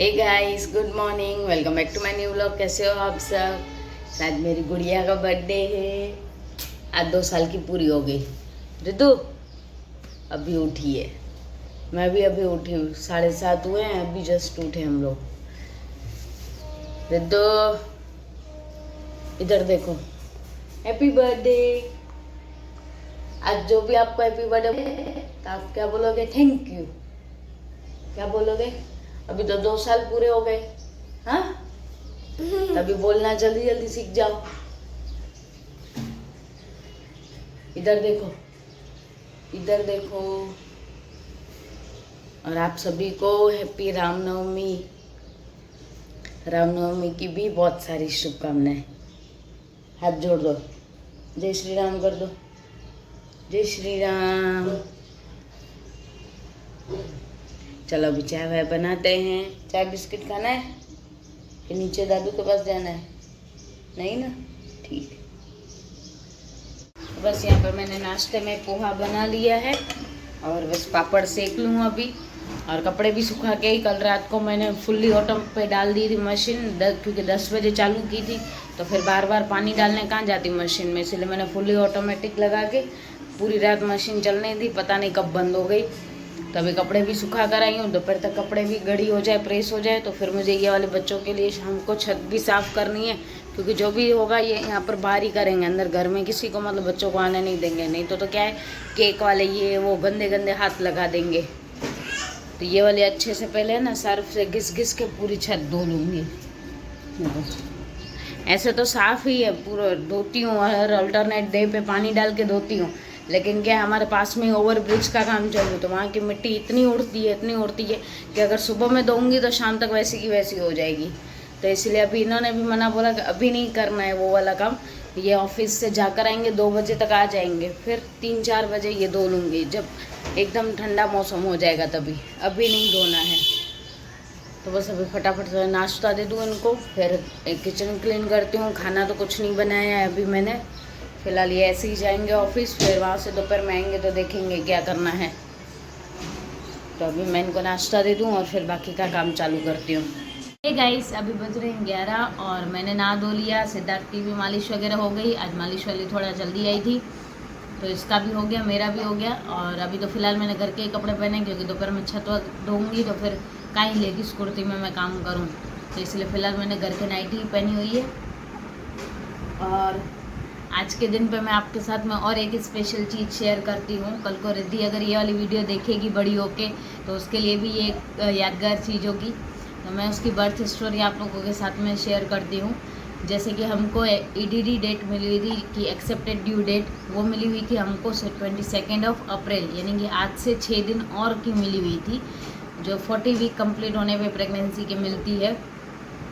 Hey guys, good morning, welcome back to my new vlog. कैसे हो आप सब? शायद मेरी गुड़िया का बर्थडे है। आज 2 साल की पूरी हो गई। रितु अभी उठी है, मैं भी अभी उठी हूँ। 7:30 हुए हैं, अभी जस्ट उठे हम लोग। रितु इधर देखो, हैप्पी बर्थडे। आज जो भी आपको हैप्पी बर्थडे तो आप क्या बोलोगे? Thank you. क्या बोलोगे? अभी तो 2 साल पूरे हो गए। हाँ, तभी बोलना जल्दी जल्दी सीख जाओ। इधर देखो, इधर देखो। और आप सभी को हैप्पी रामनवमी। रामनवमी की भी बहुत सारी शुभकामनाएं। हाथ जोड़ दो, जय श्री राम कर दो। जय श्री राम। चलो अभी चाय वाय बनाते हैं। चाय बिस्किट खाना है कि नीचे दादू के पास जाना है? नहीं ना, ठीक है। बस यहाँ पर मैंने नाश्ते में पोहा बना लिया है और बस पापड़ सेक लूँ अभी। और कपड़े भी सुखा के ही कल रात को मैंने फुल्ली ऑटो पे डाल दी थी मशीन, क्योंकि 10 बजे चालू की थी तो फिर बार बार पानी डालने कहाँ जाती मशीन में, इसलिए मैंने फुल्ली ऑटोमेटिक लगा के पूरी रात मशीन चलने दी। पता नहीं कब बंद हो गई। तो अभी कपड़े भी सुखा कर आई हूँ। दोपहर तक कपड़े भी गड़ी हो जाए, प्रेस हो जाए, तो फिर मुझे ये वाले बच्चों के लिए शाम को छत भी साफ़ करनी है, क्योंकि जो भी होगा ये यहाँ पर बाहर ही करेंगे। अंदर घर में किसी को मतलब बच्चों को आने नहीं देंगे, नहीं तो क्या है, केक वाले ये वो गंदे गंदे हाथ लगा देंगे। तो ये वाले अच्छे से पहले ना सर्फ से घिस घिस के पूरी छत धो लूँगी। ऐसे तो साफ़ ही है, पूरा धोती हूँ, हर अल्टरनेट डे पे पानी डाल के धोती हूँ। लेकिन क्या हमारे पास में ओवर ब्रिज का काम चालू, तो वहाँ की मिट्टी इतनी उड़ती है कि अगर सुबह में धोऊंगी तो शाम तक वैसी की वैसी हो जाएगी। तो इसलिए अभी इन्होंने भी मना बोला कि अभी नहीं करना है वो वाला काम। ये ऑफिस से जाकर आएंगे, 2 बजे तक आ जाएंगे, फिर 3-4 बजे ये धो लूँगी, जब एकदम ठंडा मौसम हो जाएगा तभी। अभी नहीं धोना है। तो बस अभी फटाफट से नाश्ता दे दूँ इनको, फिर किचन क्लीन करती हूँ। खाना तो कुछ नहीं बनाया है अभी मैंने, फिलहाल ये ऐसे ही जाएंगे ऑफिस, फिर वहाँ से दोपहर में आएंगे तो देखेंगे क्या करना है। तो अभी मैं इनको नाश्ता दे दूँ और फिर बाकी का काम चालू करती हूँ। हे गाइस, अभी बज रहे हैं 11 और मैंने नहा धो लिया। सिद्धार्थ की भी मालिश वगैरह हो गई। आज मालिश वाली थोड़ा जल्दी आई थी, तो इसका भी हो गया, मेरा भी हो गया। और अभी तो फिलहाल मैंने घर के ही कपड़े पहने, क्योंकि दोपहर में छत धोऊंगी तो फिर कहीं लेडीज़ कुर्ती में मैं काम करूँ, तो इसलिए फ़िलहाल मैंने घर के नाइटी ही पहनी हुई है। और आज के दिन पे मैं आपके साथ में और एक स्पेशल चीज़ शेयर करती हूँ। कल को रिद्धि अगर ये वाली वीडियो देखेगी बड़ी होके, तो उसके लिए भी ये एक यादगार चीज़ होगी। तो मैं उसकी बर्थ स्टोरी आप लोगों के साथ में शेयर करती हूँ। जैसे कि हमको EDD डेट मिली हुई थी कि एक्सेप्टेड ड्यू डेट, वो मिली हुई थी हमको 22 अप्रैल, यानी कि आज से 6 दिन और की मिली हुई थी, जो 40 वीक कंप्लीट होने पे प्रेगनेंसी की मिलती है।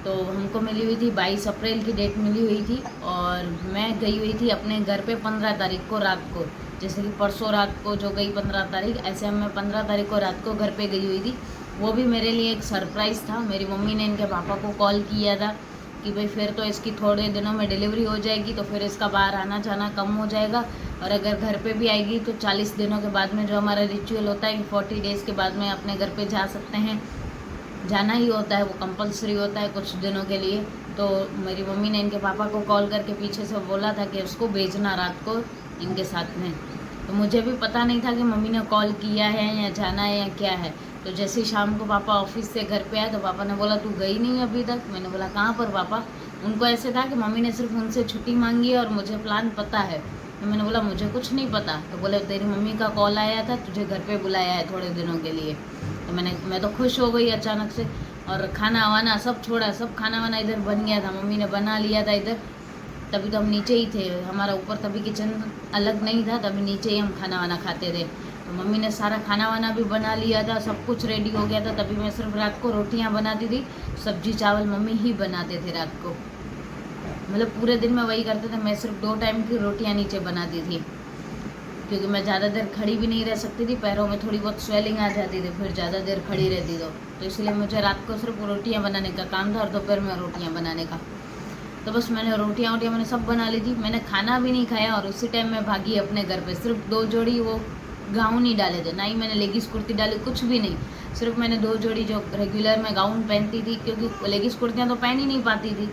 तो हमको मिली हुई थी 22 अप्रैल की डेट मिली हुई थी। और मैं गई हुई थी अपने घर पे 15 तारीख को रात को, जैसे कि परसों रात को जो गई 15 तारीख, ऐसे मैं 15 तारीख को रात को घर पे गई हुई थी। वो भी मेरे लिए एक सरप्राइज़ था। मेरी मम्मी ने इनके पापा को कॉल किया था कि भाई फिर तो इसकी थोड़े दिनों में डिलीवरी हो जाएगी, तो फिर इसका बाहर आना जाना कम हो जाएगा। और अगर घर पे भी आएगी तो 40 दिनों के बाद में जो हमारा रिचुअल होता है कि 40 डेज़ के बाद में अपने घर पे जा सकते हैं, जाना ही होता है, वो कंपलसरी होता है कुछ दिनों के लिए। तो मेरी मम्मी ने इनके पापा को कॉल करके पीछे से बोला था कि उसको भेजना रात को इनके साथ में। तो मुझे भी पता नहीं था कि मम्मी ने कॉल किया है या जाना है या क्या है। तो जैसे ही शाम को पापा ऑफिस से घर पे आए तो पापा ने बोला तू गई नहीं अभी तक। मैंने बोला कहाँ पर पापा? उनको ऐसे था कि मम्मी ने सिर्फ उनसे छुट्टी मांगी है और मुझे प्लान पता है। तो मैंने बोला मुझे कुछ नहीं पता। तो बोले तेरी मम्मी का कॉल आया था, तुझे घर पे बुलाया है थोड़े दिनों के लिए। तो मैं तो खुश हो गई अचानक से, और खाना वाना सब छोड़ा, सब खाना वाना इधर बन गया था, मम्मी ने बना लिया था इधर। तभी तो हम नीचे ही थे, हमारा ऊपर तभी किचन अलग नहीं था, तभी नीचे ही हम खाना वाना खाते थे। तो मम्मी ने सारा खाना वाना भी बना लिया था, सब कुछ रेडी हो गया था। तभी मैं सिर्फ रात को रोटियां बनाती थी, सब्जी चावल मम्मी ही बनाते थे रात को। मतलब पूरे दिन में वही करते थे, मैं सिर्फ 2 टाइम की रोटियां नीचे बनाती थी, क्योंकि मैं ज़्यादा देर खड़ी भी नहीं रह सकती थी, पैरों में थोड़ी बहुत स्वेलिंग आ जाती थी फिर ज़्यादा देर खड़ी रहती तो इसलिए मुझे रात को सिर्फ रोटियां बनाने का काम था और दोपहर में रोटियां बनाने का। तो बस मैंने रोटियां मैंने सब बना ली थी। मैंने खाना भी नहीं खाया और उसी टाइम में भागी अपने घर पे। सिर्फ 2 जोड़ी वो गाउन ही डाले थे, ना ही मैंने लेगीज कुर्ती डाली, कुछ भी नहीं। सिर्फ मैंने 2 जोड़ी जो रेगुलर में गाउन पहनती थी, क्योंकि लेगीज कुर्तियाँ तो पहन ही नहीं पाती थी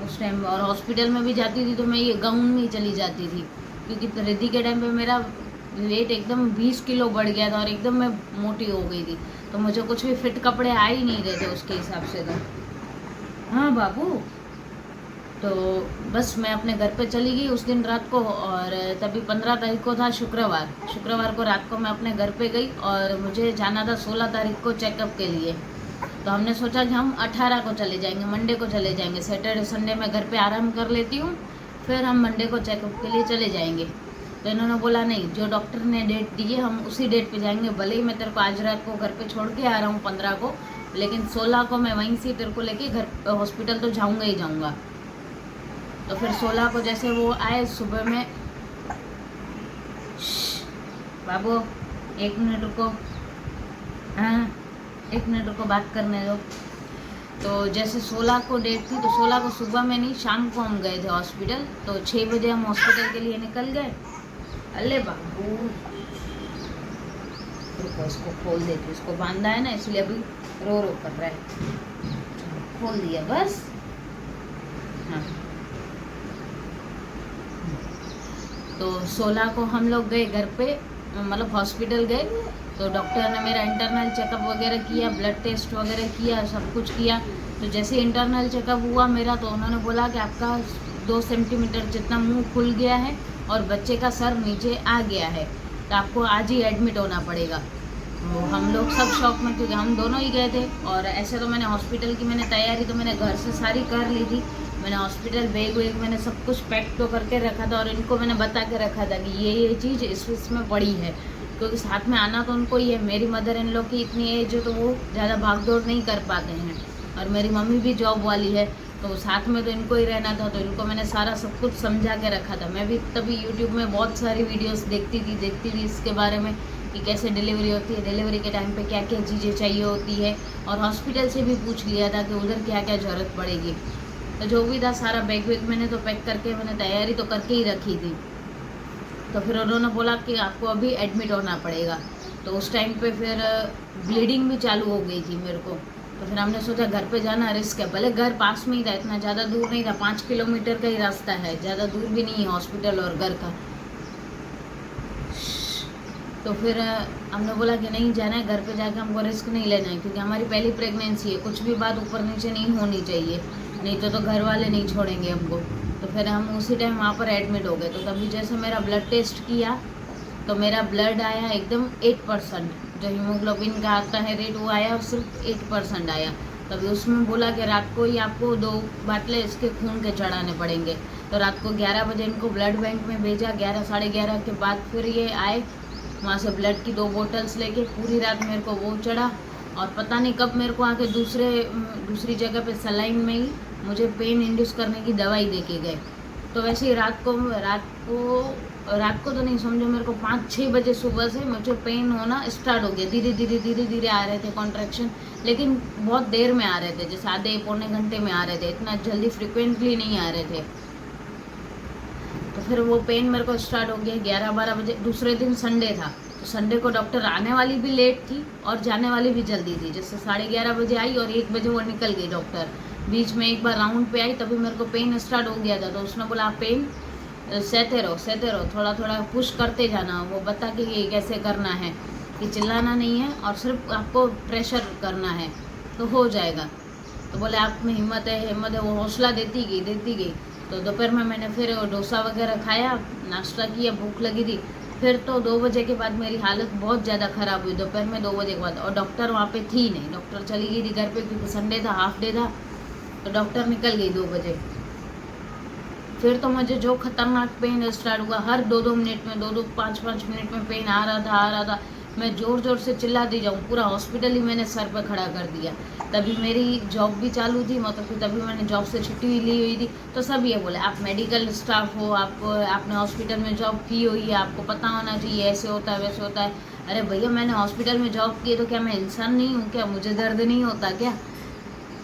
उस टाइम, और हॉस्पिटल में भी जाती थी तो मैं ये गाउन में ही चली जाती थी, क्योंकि रिद्धि के टाइम पे मेरा वेट एकदम 20 किलो बढ़ गया था और एकदम मैं मोटी हो गई थी, तो मुझे कुछ भी फिट कपड़े आ ही नहीं रहे थे उसके हिसाब से। तो हाँ बाबू, तो बस मैं अपने घर पे चली गई उस दिन रात को, और तभी 15 तारीख को था शुक्रवार को रात को मैं अपने घर पे गई, और मुझे जाना था 16 तारीख को चेकअप के लिए। तो हमने सोचा कि हम 18 को चले जाएंगे, मंडे को चले जाएंगे, सैटरडे संडे में घर पे आराम कर लेती हूँ, फिर हम मंडे को चेकअप के लिए चले जाएंगे। तो इन्होंने बोला नहीं, जो डॉक्टर ने डेट दी है हम उसी डेट पे जाएंगे, भले ही मैं तेरे को आज रात को घर पे छोड़ के आ रहा हूँ 15 को, लेकिन 16 को मैं वहीं से तेरे को लेके घर हॉस्पिटल तो जाऊँगा ही जाऊँगा। तो फिर 16 को जैसे वो आए सुबह में, बाबू 1 मिनट रुको, हाँ 1 मिनट रुको, बात करने दो। तो जैसे 16 को डेट थी, तो 16 को सुबह में नहीं शाम को हम गए थे हॉस्पिटल, तो 6 बजे हम हॉस्पिटल के लिए निकल गए। अरे बाबू रुको, इसको खोल देती, इसको बांधा है ना इसलिए अभी रो कर रहा है, खोल दिया बस। हाँ, तो 16 को हम लोग गए घर पे, मतलब हॉस्पिटल गए, तो डॉक्टर ने मेरा इंटरनल चेकअप वगैरह किया, ब्लड टेस्ट वगैरह किया, सब कुछ किया। तो जैसे इंटरनल चेकअप हुआ मेरा, तो उन्होंने बोला कि आपका 2 सेंटीमीटर जितना मुंह खुल गया है और बच्चे का सर नीचे आ गया है, तो आपको आज ही एडमिट होना पड़ेगा। तो हम लोग सब शॉक में, क्योंकि हम दोनों ही गए थे, और ऐसे तो मैंने हॉस्पिटल की तैयारी तो मैंने घर से सारी कर ली थी। मैंने हॉस्पिटल बैग वैग मैंने सब कुछ पैक तो करके रखा था, और इनको मैंने बता के रखा था कि ये चीज़ इसमें पड़ी है, क्योंकि साथ में आना तो उनको ही है। मेरी मदर इन लोग की इतनी एज है तो वो ज़्यादा भाग दौड़ नहीं कर पाते हैं, और मेरी मम्मी भी जॉब वाली है, तो साथ में तो इनको ही रहना था। तो इनको मैंने सारा सब कुछ समझा के रखा था। मैं भी तभी यूट्यूब में बहुत सारी वीडियोस देखती थी इसके बारे में कि कैसे डिलीवरी होती है, डिलीवरी के टाइम पे क्या क्या चीज़ें चाहिए होती है, और हॉस्पिटल से भी पूछ लिया था कि उधर क्या क्या ज़रूरत पड़ेगी। तो जो भी था सारा बैग वैग मैंने तो पैक करके मैंने तैयारी तो करके ही रखी थी। तो फिर उन्होंने बोला कि आपको अभी एडमिट होना पड़ेगा। तो उस टाइम पे फिर ब्लीडिंग भी चालू हो गई थी मेरे को। तो फिर हमने सोचा घर पे जाना रिस्क है, भले घर पास में ही था, इतना ज़्यादा दूर नहीं था, 5 किलोमीटर का ही रास्ता है, ज़्यादा दूर भी नहीं है हॉस्पिटल और घर का। तो फिर हमने बोला कि नहीं जाना है, घर पे जाके हमको रिस्क नहीं लेना है, क्योंकि हमारी पहली प्रेगनेंसी है, कुछ भी बात ऊपर नीचे नहीं होनी चाहिए, नहीं तो घर वाले नहीं छोड़ेंगे हमको। तो फिर हम उसी टाइम वहाँ पर एडमिट हो गए। तो तभी जैसे मेरा ब्लड टेस्ट किया तो मेरा ब्लड आया एकदम 8%, जो हीमोग्लोबिन का आता है रेट वो आया, सिर्फ 8% आया। तभी उसमें बोला कि रात को ही आपको 2 बाटले इसके खून के चढ़ाने पड़ेंगे। तो रात को 11 बजे इनको ब्लड बैंक में भेजा, 11 साढ़े 11 के बाद फिर ये आए वहाँ से ब्लड की 2 बोतल्स लेके। पूरी रात मेरे को वो चढ़ा, और पता नहीं कब मेरे को आके दूसरी जगह पे सलाइन में ही मुझे पेन इंड्यूस करने की दवाई दे के गए। तो वैसे ही रात को तो नहीं, समझो मेरे को 5-6 बजे सुबह से मुझे पेन होना स्टार्ट हो गया। धीरे धीरे आ रहे थे कॉन्ट्रैक्शन, लेकिन बहुत देर में आ रहे थे, जैसे आधे पौने घंटे में आ रहे थे, इतना जल्दी फ्रिक्वेंटली नहीं आ रहे थे। तो फिर वो पेन मेरे को स्टार्ट हो गया 11-12 बजे। दूसरे दिन संडे था, तो संडे को डॉक्टर आने वाली भी लेट थी और जाने वाली भी जल्दी थी, जैसे 11:30 बजे आई और 1 बजे वो निकल गई डॉक्टर। बीच में एक बार राउंड पे आई, तभी मेरे को पेन स्टार्ट हो गया था। तो उसने बोला आप पेन सहते रहो, थोड़ा थोड़ा पुश करते जाना। वो बता कि ये कैसे करना है, कि चिल्लाना नहीं है और सिर्फ आपको प्रेशर करना है तो हो जाएगा। तो बोले आप में हिम्मत है। वो हौसला देती गई। तो दोपहर में मैंने फिर डोसा वगैरह खाया, नाश्ता किया, भूख लगी थी। फिर तो 2 बजे के बाद मेरी हालत बहुत ज़्यादा ख़राब हुई, दोपहर में 2 बजे के बाद। और डॉक्टर वहाँ पे थी नहीं, डॉक्टर चली गई थी घर पे, क्योंकि संडे था, हाफ डे था। तो डॉक्टर निकल गई 2 बजे। फिर तो मुझे जो खतरनाक पेन स्टार्ट हुआ, हर 2-2 मिनट में, 2-2 5-5 मिनट में पेन आ रहा था। मैं ज़ोर से चिल्लाती जाऊँ, पूरा हॉस्पिटल ही मैंने सर पर खड़ा कर दिया। तभी मेरी जॉब भी चालू थी, मतलब कि तभी मैंने जॉब से छुट्टी ली हुई थी। तो सब ये बोले आप मेडिकल स्टाफ हो, आपने हॉस्पिटल में जॉब की हुई है, आपको पता होना चाहिए, ऐसे होता है वैसे होता है। अरे भैया मैंने हॉस्पिटल में जॉब की है, तो क्या मैं इंसान नहीं हूँ क्या? मुझे दर्द नहीं होता क्या?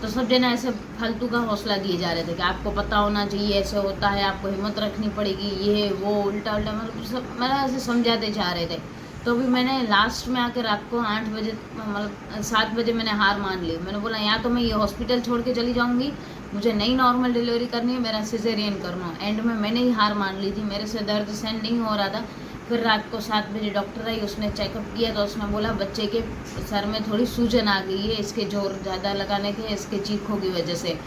तो सब जना ऐसे फालतू का हौसला दिए जा रहे थे कि आपको पता होना चाहिए, ऐसे होता है, आपको हिम्मत रखनी पड़ेगी, ये वो उल्टा मतलब सब मेरा ऐसे समझाते जा रहे थे। तो भी मैंने लास्ट में आकर रात को 8 बजे मतलब 7 बजे मैंने हार मान ली। मैंने बोला या तो मैं ये हॉस्पिटल छोड़ के चली जाऊंगी, मुझे नई नॉर्मल डिलीवरी करनी है, मेरा सिजेरियन करना। एंड में मैंने ही हार मान ली थी, मेरे से दर्द सहन नहीं हो रहा था। फिर रात को 7 बजे डॉक्टर आई, उसने चेकअप किया तो उसने बोला बच्चे के सर में थोड़ी सूजन आ गई है, इसके जोर ज़्यादा लगाने के, इसके चीखों की वजह से।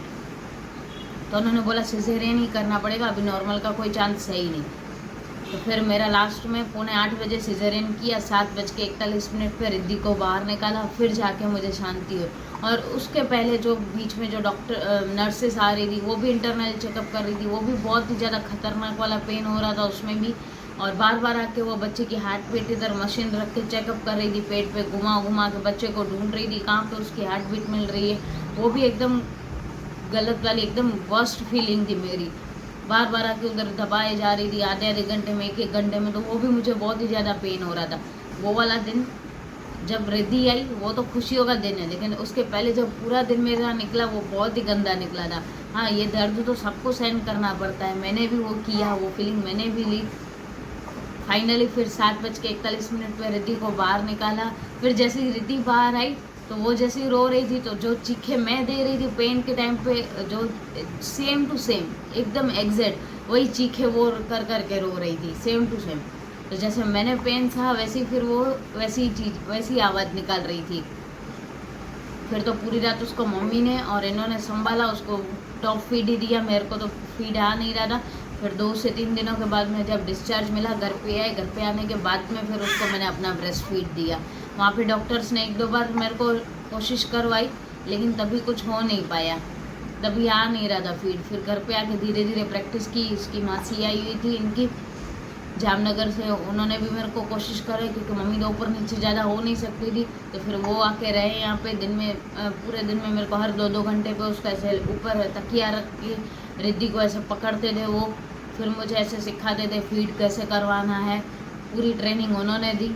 तो उन्होंने बोला सिजेरियन ही करना पड़ेगा, अभी नॉर्मल का कोई चांस है ही नहीं। तो फिर मेरा लास्ट में 7:45 बजे सिजेरियन किया, 7:41 पर रिद्धि को बाहर निकाला, फिर जाके मुझे शांति हुई। और उसके पहले जो बीच में जो डॉक्टर नर्सेस आ रही थी वो भी इंटरनल चेकअप कर रही थी, वो भी बहुत ही ज़्यादा खतरनाक वाला पेन हो रहा था उसमें भी। और बार बार आके वो बच्चे की हार्ट बीट इधर मशीन रख के चेकअप कर रही थी, पेट पे घुमा घुमा के बच्चे को ढूंढ रही थी कहाँ पे उसकी हार्ट बीट मिल रही है। वो भी एकदम गलत वाली, एकदम वर्स्ट फीलिंग थी मेरी। बार बार आके उधर दबाए जा रही थी, आधे आधे घंटे में, 1-1 घंटे में, तो वो भी मुझे बहुत ही ज़्यादा पेन हो रहा था। वो वाला दिन जब रिद्धि आई वो तो खुशियों का दिन है, लेकिन उसके पहले जब पूरा दिन मेरा निकला वो बहुत ही गंदा निकला था। हाँ, ये दर्द तो सबको सहन करना पड़ता है, मैंने भी वो किया, वो फीलिंग मैंने भी ली। फाइनली फिर 7:41 पर रिद्धि को बाहर निकाला। फिर जैसे ही रिद्धि बाहर आई तो वो जैसे रो रही थी, तो जो चीखे मैं दे रही थी पेन के टाइम पे, जो सेम टू सेम एकदम एग्जैक्ट वही चीखे वो कर कर के रो रही थी, सेम टू सेम। तो जैसे मैंने पेन सहा वैसी फिर वो वैसी आवाज़ निकाल रही थी। फिर तो पूरी रात उसको मम्मी ने और इन्होंने संभाला, उसको टॉप फीड ही दिया, मेरे को तो फीड आ नहीं रहा था। फिर 2 से 3 दिनों के बाद में जब डिस्चार्ज मिला, घर पे आए, घर पे आने के बाद में फिर उसको मैंने अपना ब्रेस्ट फीड दिया। वहाँ पे डॉक्टर्स ने 1-2 बार मेरे को कोशिश करवाई, लेकिन तभी कुछ हो नहीं पाया, तभी आ नहीं रहा था फीड। फिर घर पे आके धीरे धीरे प्रैक्टिस की। इसकी मासी आई हुई थी इनकी जामनगर से, उन्होंने भी मेरे को कोशिश करी, क्योंकि मम्मी तो ऊपर नीचे ज़्यादा हो नहीं सकती थी। तो फिर वो आके रहे यहाँ पे दिन में, पूरे दिन में मेरे को हर 2-2 घंटे पे उसका ऐसे ऊपर तकिया रख के रिद्धि को ऐसे पकड़ते थे वो, फिर मुझे ऐसे सिखाते थे फीड कैसे करवाना है, पूरी ट्रेनिंग उन्होंने दी।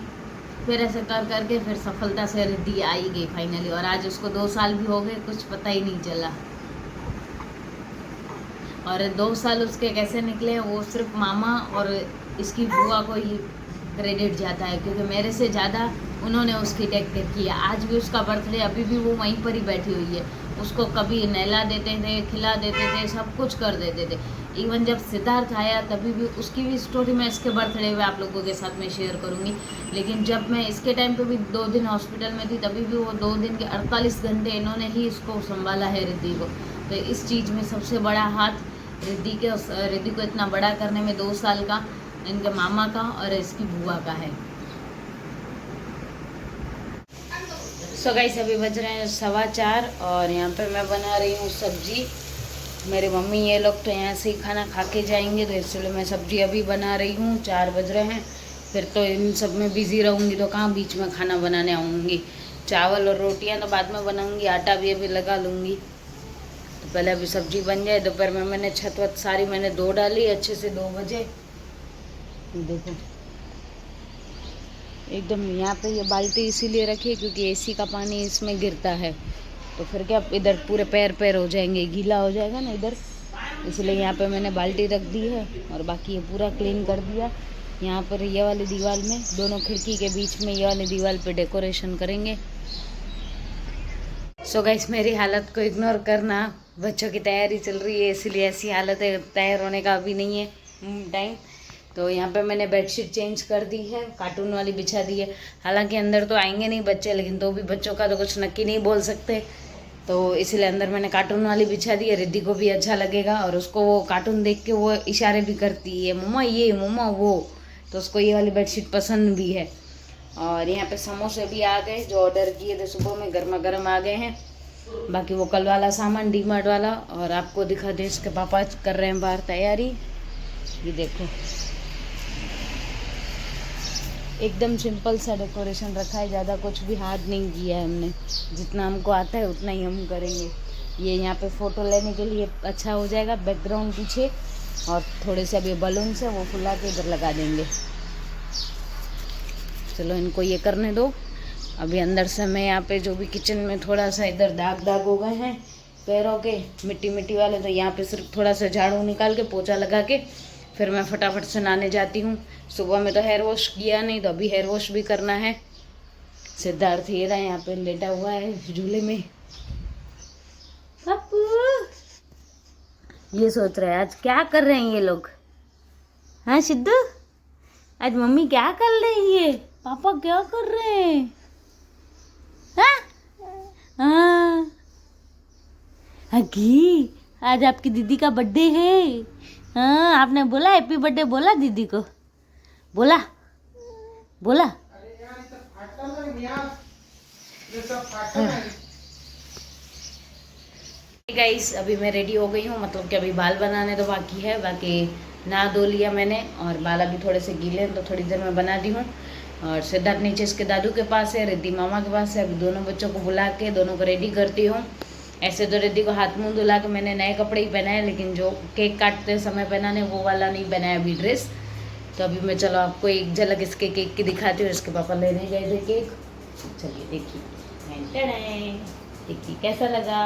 फिर ऐसे कर करके फिर सफलता से रिद्धि आई गई फाइनली, और आज उसको 2 साल भी हो गए, कुछ पता ही नहीं चला। और 2 साल उसके कैसे निकले वो सिर्फ मामा और इसकी बुआ को ही क्रेडिट जाता है, क्योंकि मेरे से ज़्यादा उन्होंने उसकी टेक केयर किया। आज भी उसका बर्थडे, अभी भी वो वहीं पर ही बैठी हुई है, उसको कभी नहला देते थे, खिला देते थे, सब कुछ कर देते थे। इवन जब सिद्धार्थ आया तभी भी, उसकी भी स्टोरी मैं इसके बर्थडे में आप लोगों के साथ में शेयर करूँगी। लेकिन जब मैं इसके टाइम पे भी 2 दिन हॉस्पिटल में थी, तभी भी वो 2 दिन के 48 घंटे इन्होंने ही इसको संभाला है रिद्धि को। तो इस चीज़ में सबसे बड़ा हाथ रिद्धि को इतना बड़ा करने में 2 साल का इनके मामा का और इसकी बुआ का है। सो गाइस, अभी बज रहे हैं 4:15 और यहाँ पे मैं बना रही हूँ सब्जी। मेरी मम्मी ये लोग तो यहाँ से ही खाना खा के जाएंगे, तो इसलिए मैं सब्जी अभी बना रही हूँ। 4 बज रहे हैं, फिर तो इन सब में बिज़ी रहूँगी तो कहाँ बीच में खाना बनाने आऊँगी। चावल और रोटियाँ तो बाद में बनाऊँगी, आटा भी अभी लगा लूँगी। तो पहले अभी सब्जी बन जाए। दोपहर में मैंने छत वत सारी मैंने धो डाली अच्छे से 2 बजे। देखो एकदम यहाँ पे ये बाल्टी इसीलिए रखी है क्योंकि एसी का पानी इसमें गिरता है, तो फिर क्या इधर पूरे पैर हो जाएंगे, गीला हो जाएगा ना इधर, इसलिए यहाँ पे मैंने बाल्टी रख दी है। और बाकी ये पूरा क्लीन कर दिया। यहाँ पर ये वाली दीवार में, दोनों खिड़की के बीच में ये वाली दीवार पे डेकोरेशन करेंगे। सो गाइस, मेरी हालत को इग्नोर करना, बच्चों की तैयारी चल रही है इसलिए ऐसी हालत है, तैयार होने का अभी नहीं है टाइम। तो यहाँ पे मैंने बेडशीट चेंज कर दी है, कार्टून वाली बिछा दी है। हालांकि अंदर तो आएंगे नहीं बच्चे, लेकिन तो भी बच्चों का तो कुछ नक्की नहीं बोल सकते, तो इसलिए अंदर मैंने कार्टून वाली बिछा दी है। रिद्धि को भी अच्छा लगेगा और उसको वो कार्टून देख के वो इशारे भी करती है, मम्मा ये, मम्मा वो, तो उसको ये वाली बेडशीट पसंद भी है। और यहाँ पे समोसे भी आ गए, जो ऑर्डर किए थे सुबह में, गर्मा गर्म आ गए हैं। बाकी वो कल वाला सामान डीमार्ट वाला, और आपको दिखा दे, इसके पापा कर रहे हैं बाहर तैयारी। ये देखो एकदम सिंपल सा डेकोरेशन रखा है, ज़्यादा कुछ भी हार्ड नहीं किया है हमने, जितना हमको आता है उतना ही हम करेंगे। ये यहाँ पे फ़ोटो लेने के लिए अच्छा हो जाएगा, बैकग्राउंड पीछे, और थोड़े से अभी बलून से वो फुला के इधर लगा देंगे। चलो इनको ये करने दो। अभी अंदर से मैं यहाँ पे जो भी किचन में थोड़ा सा इधर दाग हो गए हैं पैरों के, मिट्टी वाले, तो यहाँ पे सिर्फ थोड़ा सा झाड़ू निकाल के पोछा लगा के फिर मैं फटाफट से नहाने जाती हूँ। सुबह में तो हेयर वॉश किया नहीं, तो अभी हेयर वॉश भी करना है। सिद्धार्थ ये रहा यहाँ पे लेटा हुआ है झूले में। पप्पू ये सोच रहे हैं आज क्या कर रहे हैं ये लोग। हाँ सिद्धू, आज मम्मी क्या कर रही है, पापा क्या कर रहे हैं। हाँ हाँ अगी, आज आपकी दीदी का बर्थडे है। हाँ आपने बोला हैप्पी बर्थडे, बोला दीदी को, बोला बोला। गाइस अभी मैं रेडी हो गई हूँ, मतलब कि अभी बाल बनाने तो बाकी है, बाकी नहा धो लिया मैंने और बाल अभी थोड़े से गीले हैं तो थोड़ी देर में बना दी हूँ। और सिद्धार्थ नीचे इसके दादू के पास है, रिद्धि मामा के पास है। अभी दोनों बच्चों को बुला के दोनों को रेडी करती हूँ। ऐसे तो रिद्धि को हाथ मुंह धुला के मैंने नए कपड़े ही पहनाए, लेकिन जो केक काटते समय पहनाने वो वाला नहीं पहनाया अभी ड्रेस। तो अभी मैं चलो आपको एक झलक इसके केक की दिखाती हूँ। इसके पापा लेने गए थे केक, चलिए देखिए। देखिए कैसा लगा,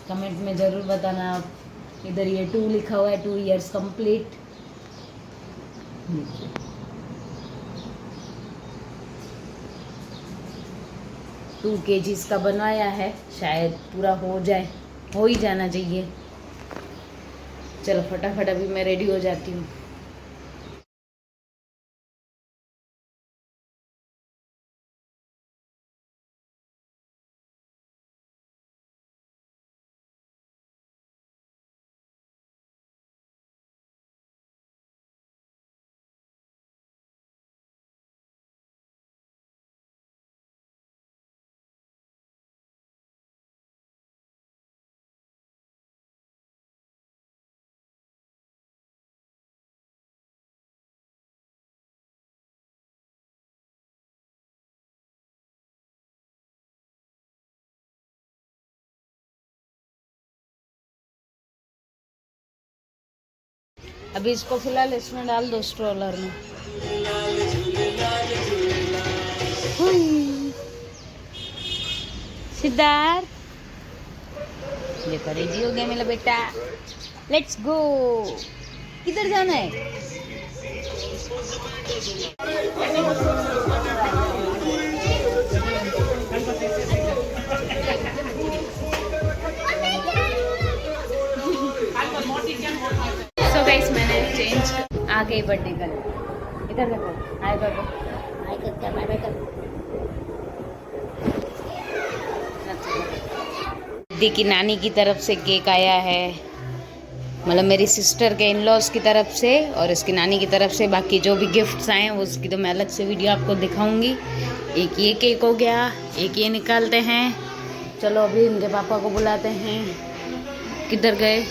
कमेंट में ज़रूर बताना आप। इधर ये 2 लिखा हुआ है, 2 years कंप्लीट। 2 kgs का बनवाया है, शायद पूरा हो जाए, हो ही जाना चाहिए। चलो फटाफट अभी मैं रेडी हो जाती हूँ। अभी इसको फिलहाल इसमें डाल दो स्ट्रोलर में। सिद्धार्थ देखो रेडी हो गया मेरा बेटा, लेट्स गो। किधर जाना है? सो गाइस मैंने चेंज आ गई बर्थडे गर्ल। इधर देखो, हाय कर दो, हाय कर, बाय बाय कर। दीदी की नानी की तरफ से केक आया है, मतलब मेरी सिस्टर के इन लॉज की तरफ से और इसकी नानी की तरफ से। बाकी जो भी गिफ्ट्स आए हैं उसकी तो मैं अलग से वीडियो आपको दिखाऊंगी। एक ये केक हो गया, एक ये निकालते हैं। चलो अभी इनके पापा को बुलाते हैं, किधर गए?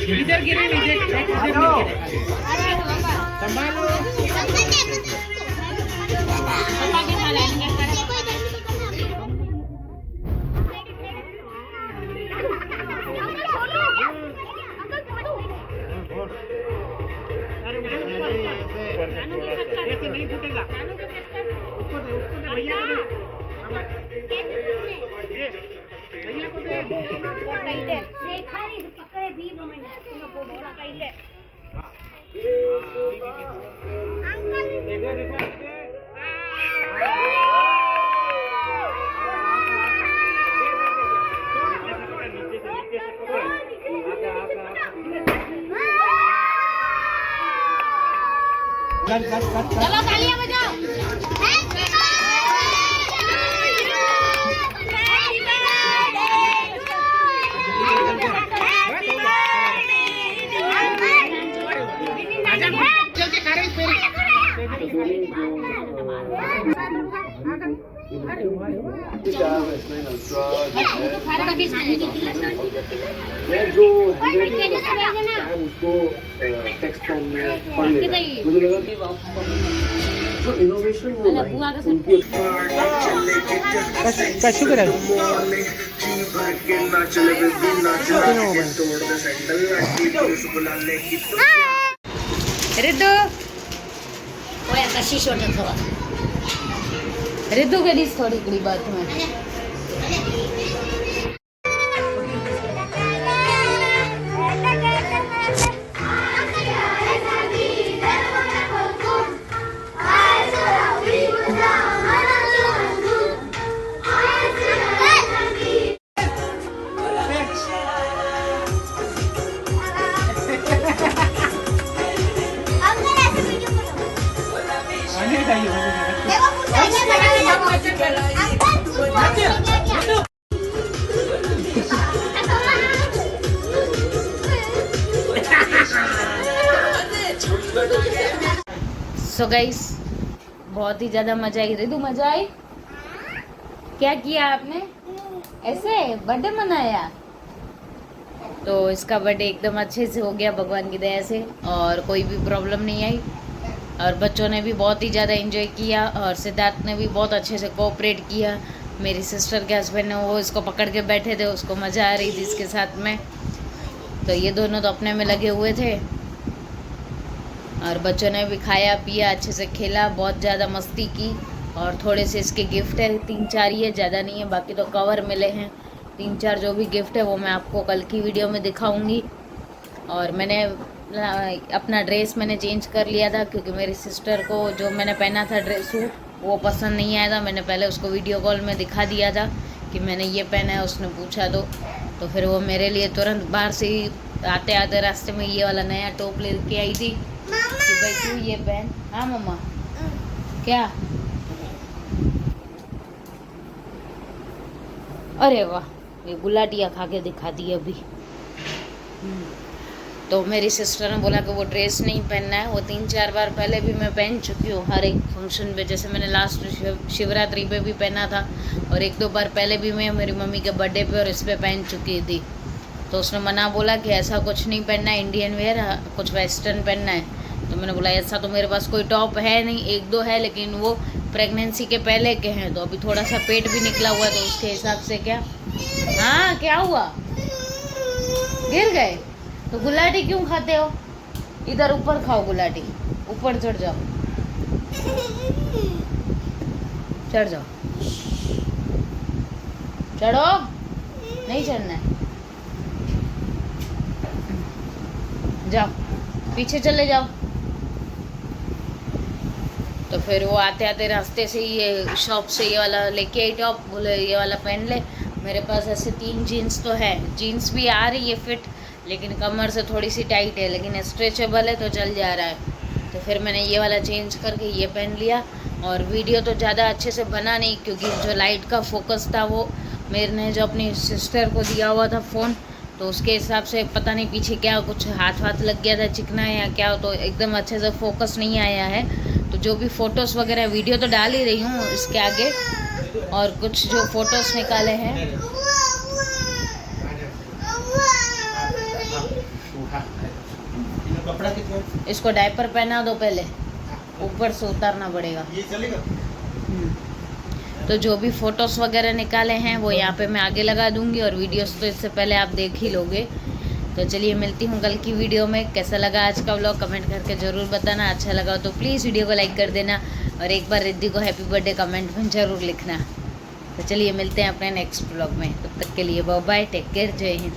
इधर गिरे संभालो। चलो तालियां बजाओ। उसको टेक्स्ट फॉर्म में पढ़ लेता है। मुझे लगा कि जो इनोवेशन हो रहा है उनकी का शुक्र है। रितु रितु के दिस थोड़ी कड़ी बात में सो गाइस बहुत ही ज़्यादा मजा आई। रितु मजा आई? क्या किया आपने? ऐसे बर्थडे मनाया? तो इसका बर्थडे एकदम अच्छे से हो गया भगवान की दया से, और कोई भी प्रॉब्लम नहीं आई, और बच्चों ने भी बहुत ही ज़्यादा एंजॉय किया, और सिद्धार्थ ने भी बहुत अच्छे से कोऑपरेट किया। मेरी सिस्टर के हस्बैंड ने वो इसको पकड़ के बैठे थे, उसको मज़ा आ रही थी इसके साथ में। तो ये दोनों तो अपने में लगे हुए थे, और बच्चों ने भी खाया पिया, अच्छे से खेला, बहुत ज़्यादा मस्ती की। और थोड़े से इसके गिफ्ट है, 3-4 ही है, ज़्यादा नहीं है, बाकी तो कवर मिले हैं। 3-4 जो भी गिफ्ट है वो मैं आपको कल की वीडियो में दिखाऊंगी। और मैंने अपना ड्रेस मैंने चेंज कर लिया था, क्योंकि मेरी सिस्टर को जो मैंने पहना था ड्रेस सूट वो पसंद नहीं आया था। मैंने पहले उसको वीडियो कॉल में दिखा दिया था कि मैंने ये पहना है, उसने पूछा तो फिर वो मेरे लिए तुरंत बाहर से ही आते आते रास्ते में ये वाला नया टॉप लेके आई थी कि भाई तू ये पहन। हाँ मम्मा क्या? अरे वाह, ये गुलाटिया खा के दिखा दी अभी। तो मेरी सिस्टर ने बोला कि वो ड्रेस नहीं पहनना है। वो 3-4 बार पहले भी मैं पहन चुकी हूँ हर एक फंक्शन पे, जैसे मैंने लास्ट शिवरात्रि पे भी पहना था, और 1-2 बार पहले भी मैं मेरी मम्मी के बर्थडे पे और इस पे पहन चुकी थी। तो उसने मना बोला कि ऐसा कुछ नहीं पहनना है, इंडियन वेयर कुछ वेस्टर्न पहनना है। तो मैंने बोला ऐसा तो मेरे पास कोई टॉप है नहीं, 1-2 है, लेकिन वो प्रेगनेंसी के पहले के हैं, तो अभी थोड़ा सा पेट भी निकला हुआ, तो उसके हिसाब से क्या। हाँ क्या हुआ? गिर गए? तो गुलाटी क्यों खाते हो? इधर ऊपर खाओ गुलाटी, ऊपर चढ़ जाओ, चढ़ जाओ, चढ़ो, नहीं चढ़ना है, जाओ पीछे चले जाओ। तो फिर वो आते आते रास्ते से ये शॉप से ये वाला लेके आई टॉप, बोले ये वाला पहन ले। मेरे पास ऐसे 3 जीन्स तो है, जीन्स भी आ रही है फिट, लेकिन कमर से थोड़ी सी टाइट है, लेकिन स्ट्रेचेबल है तो चल जा रहा है। तो फिर मैंने ये वाला चेंज करके ये पहन लिया। और वीडियो तो ज़्यादा अच्छे से बना नहीं, क्योंकि जो लाइट का फोकस था वो मैंने जो अपनी सिस्टर को दिया हुआ था फ़ोन, तो उसके हिसाब से पता नहीं पीछे क्या कुछ हाथ लग गया था चिकना या क्या, तो एकदम अच्छे से फोकस नहीं आया है। तो जो भी फ़ोटोज़ वगैरह, वीडियो तो डाल ही रही हूँ इसके आगे, और कुछ जो फ़ोटोज़ निकाले हैं इसको डायपर पहना दो, पहले ऊपर से उतारना पड़ेगा। ये चलेगा? तो जो भी फ़ोटोज़ वगैरह निकाले हैं वो यहाँ पे मैं आगे लगा दूंगी, और वीडियोस तो इससे पहले आप देख ही लोगे। तो चलिए मिलती हूँ कल की वीडियो में। कैसा लगा आज का व्लॉग कमेंट करके ज़रूर बताना। अच्छा लगा तो प्लीज़ वीडियो को लाइक कर देना और एक बार रिद्धि को हैप्पी बर्थडे कमेंट में ज़रूर लिखना। तो चलिए मिलते हैं अपने नेक्स्ट व्लॉग में, तब तक के लिए बाय बाय, टेक केयर, जय हिंद।